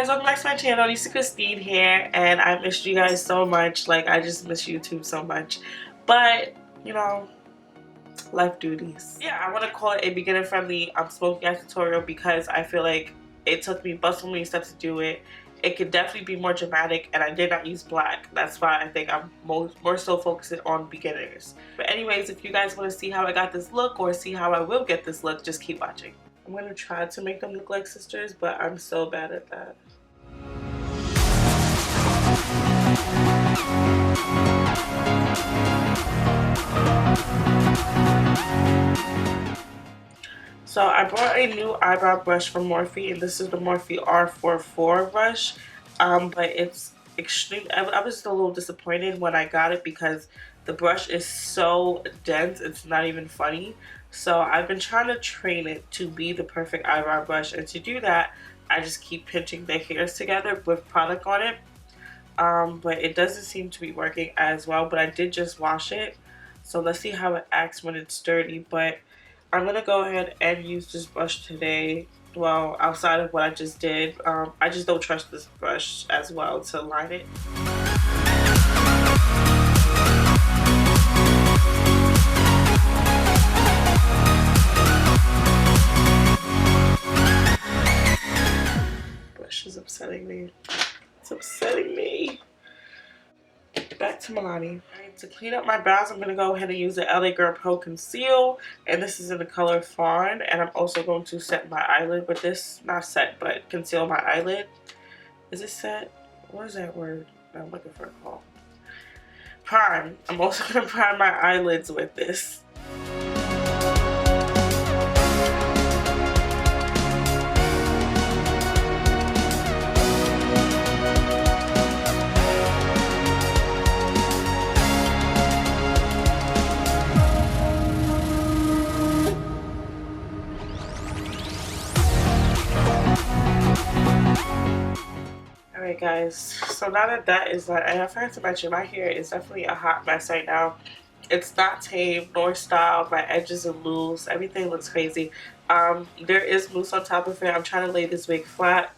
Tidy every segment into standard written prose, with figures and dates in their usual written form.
guys, welcome back to my channel. Lisa Christine here, and I missed you guys so much. Like, I just miss YouTube so much, but you know, life duties. Yeah, I want to call it a beginner friendly smoking eye tutorial because I feel like it took me but so many steps to do it. It could definitely be more dramatic, and I did not use black. That's why I think I'm more so focusing on beginners. But anyways, if you guys want to see how I got this look or see how I will get this look, just keep watching. I'm going to try to make them look like sisters, but I'm so bad at that. So I bought a new eyebrow brush from Morphe, and this is the Morphe R44 brush, but it's extreme. I was just a little disappointed when I got it because the brush is so dense, it's not even funny. So I've been trying to train it to be the perfect eyebrow brush, and to do that I just keep pinching the hairs together with product on it, but it doesn't seem to be working as well. But I did just wash it, so let's see how it acts when it's dirty. But I'm gonna go ahead and use this brush today. Well, outside of what I just did, I just don't trust this brush as well to line it. Is upsetting me. It's upsetting me. Back to Milani. Alright, to clean up my brows, I'm going to go ahead and use the LA Girl Pro Conceal. And this is in the color Fawn. And I'm also going to set my eyelid with this. Not set, but conceal my eyelid. Is it set? What is that word? I'm looking for a call. Prime. I'm also going to prime my eyelids with this. Alright guys, so now that that is done, and I forgot to mention, my hair is definitely a hot mess right now. It's not tamed nor styled, my edges are loose, everything looks crazy. There is mousse on top of it. I'm trying to lay this wig flat.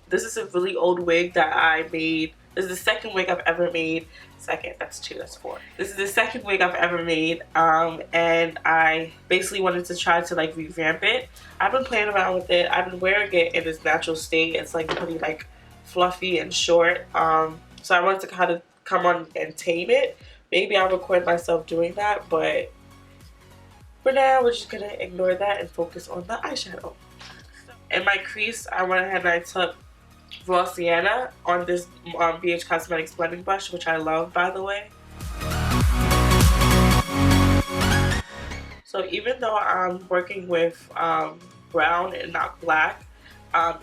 This is a really old wig that I made. This is the second wig I've ever made. Second, that's two, that's four. This is the second wig I've ever made, and I basically wanted to try to like revamp it. I've been playing around with it. I've been wearing it in its natural state. It's like pretty like fluffy and short. So I wanted to kind of come on and tame it. Maybe I'll record myself doing that, but for now we're just gonna ignore that and focus on the eyeshadow. In my crease, I went ahead and I took Raw Sienna on this BH Cosmetics blending brush, which I love, by the way. So even though I'm working with brown and not black,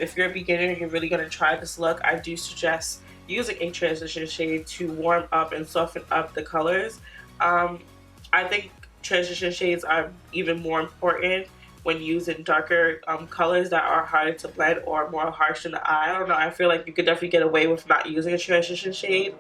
if you're a beginner and you're really going to try this look, I do suggest using a transition shade to warm up and soften up the colors. I think transition shades are even more important when using darker colors that are harder to blend or more harsh in the eye. I don't know, I feel like you could definitely get away with not using a transition shade.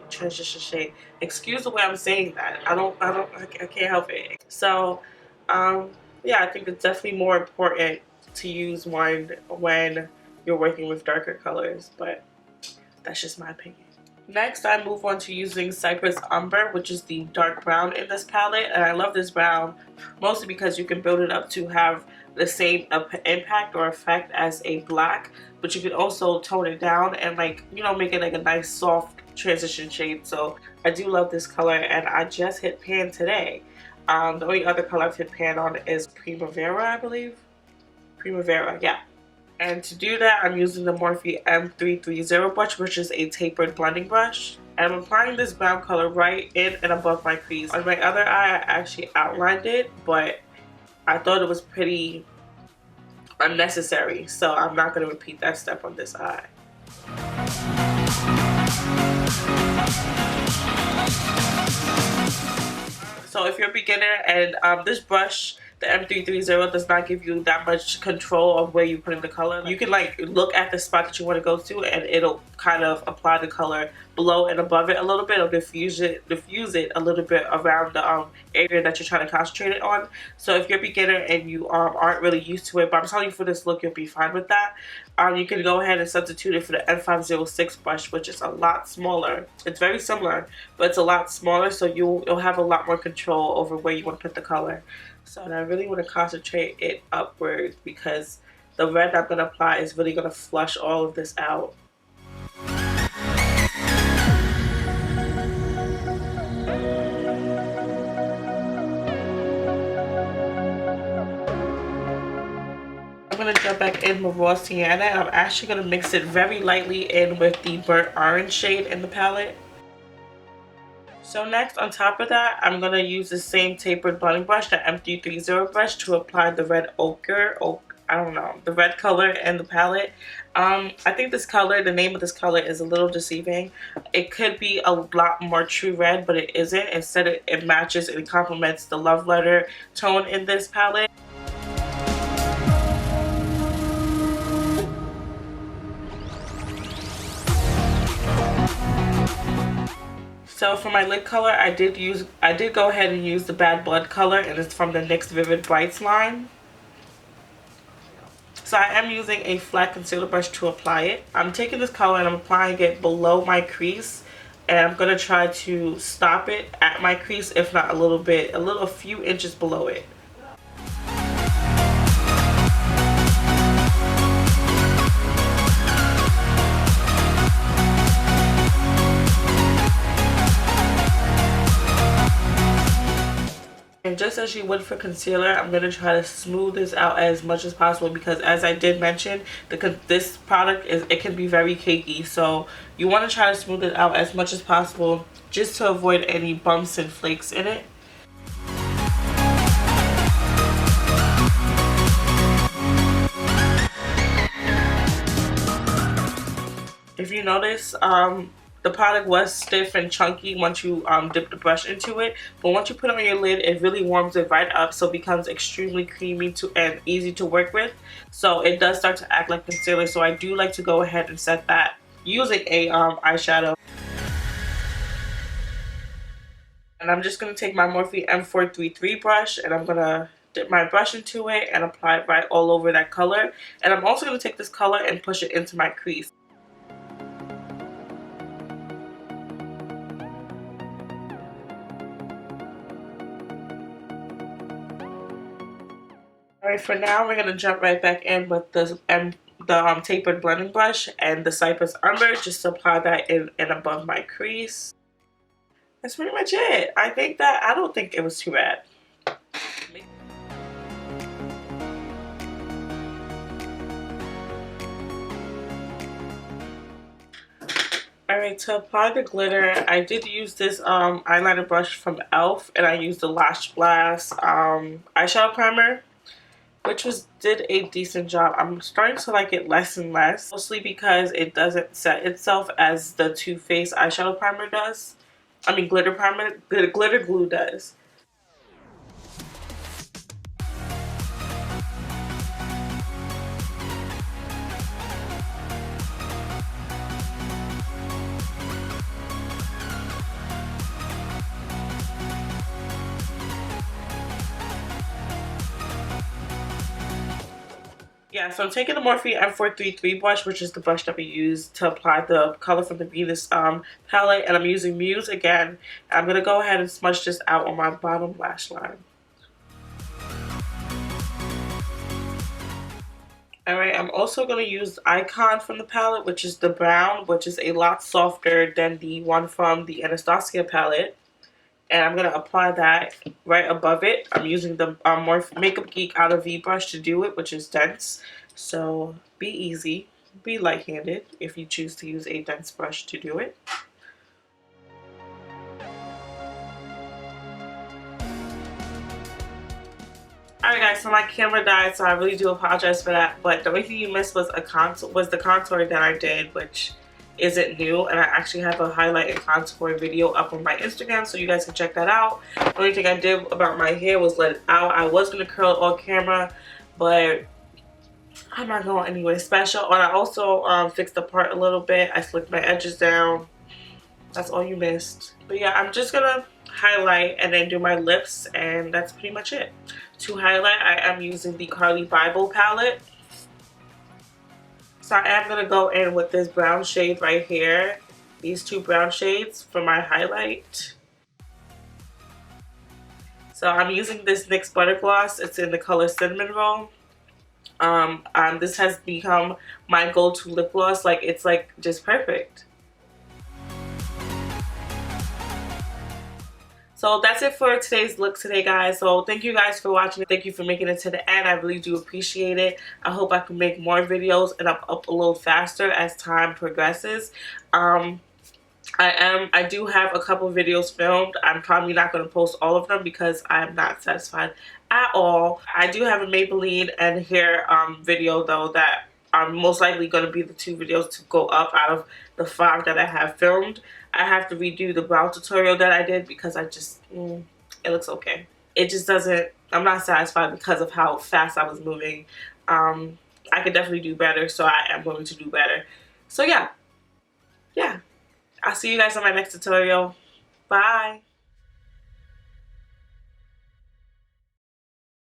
Excuse the way I'm saying that. I can't help it. So yeah, I think it's definitely more important to use one when you're working with darker colors, but that's just my opinion. Next, I move on to using Cypress Umber, which is the dark brown in this palette, and I love this brown mostly because you can build it up to have the same impact or effect as a black, but you can also tone it down and, like, you know, make it like a nice soft transition shade. So I do love this color, and I just hit pan today. The only other color I've hit pan on is Primavera, I believe. Primavera, yeah. And to do that, I'm using the Morphe M330 brush, which is a tapered blending brush. And I'm applying this brown color right in and above my crease. On my other eye, I actually outlined it, but I thought it was pretty unnecessary, so I'm not going to repeat that step on this eye. So if you're a beginner and this brush, the M330, does not give you that much control of where you put in the color. You can like look at the spot that you want to go to and it'll kind of apply the color below and above it a little bit. It'll diffuse it a little bit around the area that you're trying to concentrate it on. So if you're a beginner and you aren't really used to it, but I'm telling you, for this look you'll be fine with that. You can go ahead and substitute it for the N506 brush, which is a lot smaller. It's very similar, but it's a lot smaller, so you'll have a lot more control over where you want to put the color. So, and I really want to concentrate it upwards because the red I'm going to apply is really going to flush all of this out. I'm going to jump back in with Raw Sienna, and I'm actually going to mix it very lightly in with the burnt orange shade in the palette. So next, on top of that, I'm going to use the same tapered blending brush, the M330 brush, to apply the red the red color in the palette. I think this color, the name of this color is a little deceiving. It could be a lot more true red, but it isn't. Instead, it matches and complements the love letter tone in this palette. So for my lid color, I did go ahead and use the Bad Blood color, and it's from the NYX Vivid Brights line. So I am using a flat concealer brush to apply it. I'm taking this color and I'm applying it below my crease, and I'm going to try to stop it at my crease, if not a few inches below it. And just as you would for concealer, I'm going to try to smooth this out as much as possible because, as I did mention, this product it can be very cakey. So you want to try to smooth it out as much as possible just to avoid any bumps and flakes in it. If you notice, the product was stiff and chunky once you dip the brush into it, but once you put it on your lid, it really warms it right up, so it becomes extremely creamy and easy to work with. So it does start to act like concealer. So I do like to go ahead and set that using a eyeshadow. And I'm just going to take my Morphe M433 brush, and I'm going to dip my brush into it and apply it right all over that color. And I'm also going to take this color and push it into my crease. Alright, for now we're going to jump right back in with the tapered blending brush and the Cypress Umber, just to apply that in above my crease. That's pretty much it. I don't think it was too bad. Alright, to apply the glitter, I did use this eyeliner brush from e.l.f. and I used the Lash Blast eyeshadow primer, which did a decent job. I'm starting to like it less and less, mostly because it doesn't set itself as the Too Faced eyeshadow primer does. I mean glitter glue does. Yeah, so I'm taking the Morphe M433 brush, which is the brush that we use to apply the color from the Venus palette, and I'm using Muse again. I'm going to go ahead and smudge this out on my bottom lash line. Alright, I'm also going to use Icon from the palette, which is the brown, which is a lot softer than the one from the Anastasia palette. And I'm going to apply that right above it. I'm using the Morphe Makeup Geek Outer V brush to do it, which is dense. So be easy, be light-handed if you choose to use a dense brush to do it. Alright guys, so my camera died, so I really do apologize for that. But the only thing you missed was the contour that I did, which isn't new, and I actually have a highlight and contour video up on my Instagram, so you guys can check that out. The only thing I did about my hair was let it out. I was going to curl it on camera, but I'm not going anywhere special. And I also fixed the part a little bit. I slicked my edges down. That's all you missed. But yeah, I'm just gonna highlight and then do my lips, and that's pretty much it. To highlight, I am using the Carly Bible palette. So I am gonna go in with this brown shade right here. These two brown shades for my highlight. So I'm using this NYX Butter Gloss. It's in the color Cinnamon Roll. This has become my go-to lip gloss. Like, it's like just perfect. So that's it for today's look today, guys. So thank you guys for watching. Thank you for making it to the end. I really do appreciate it. I hope I can make more videos and upload faster as time progresses. I do have a couple videos filmed. I'm probably not going to post all of them because I'm not satisfied at all. I do have a Maybelline and hair video though that are most likely going to be the 2 videos to go up out of the 5 that I have filmed. I have to redo the brow tutorial that I did because I just, it looks okay. It just doesn't, I'm not satisfied because of how fast I was moving. I could definitely do better, so I am going to do better. So yeah. I'll see you guys on my next tutorial. Bye.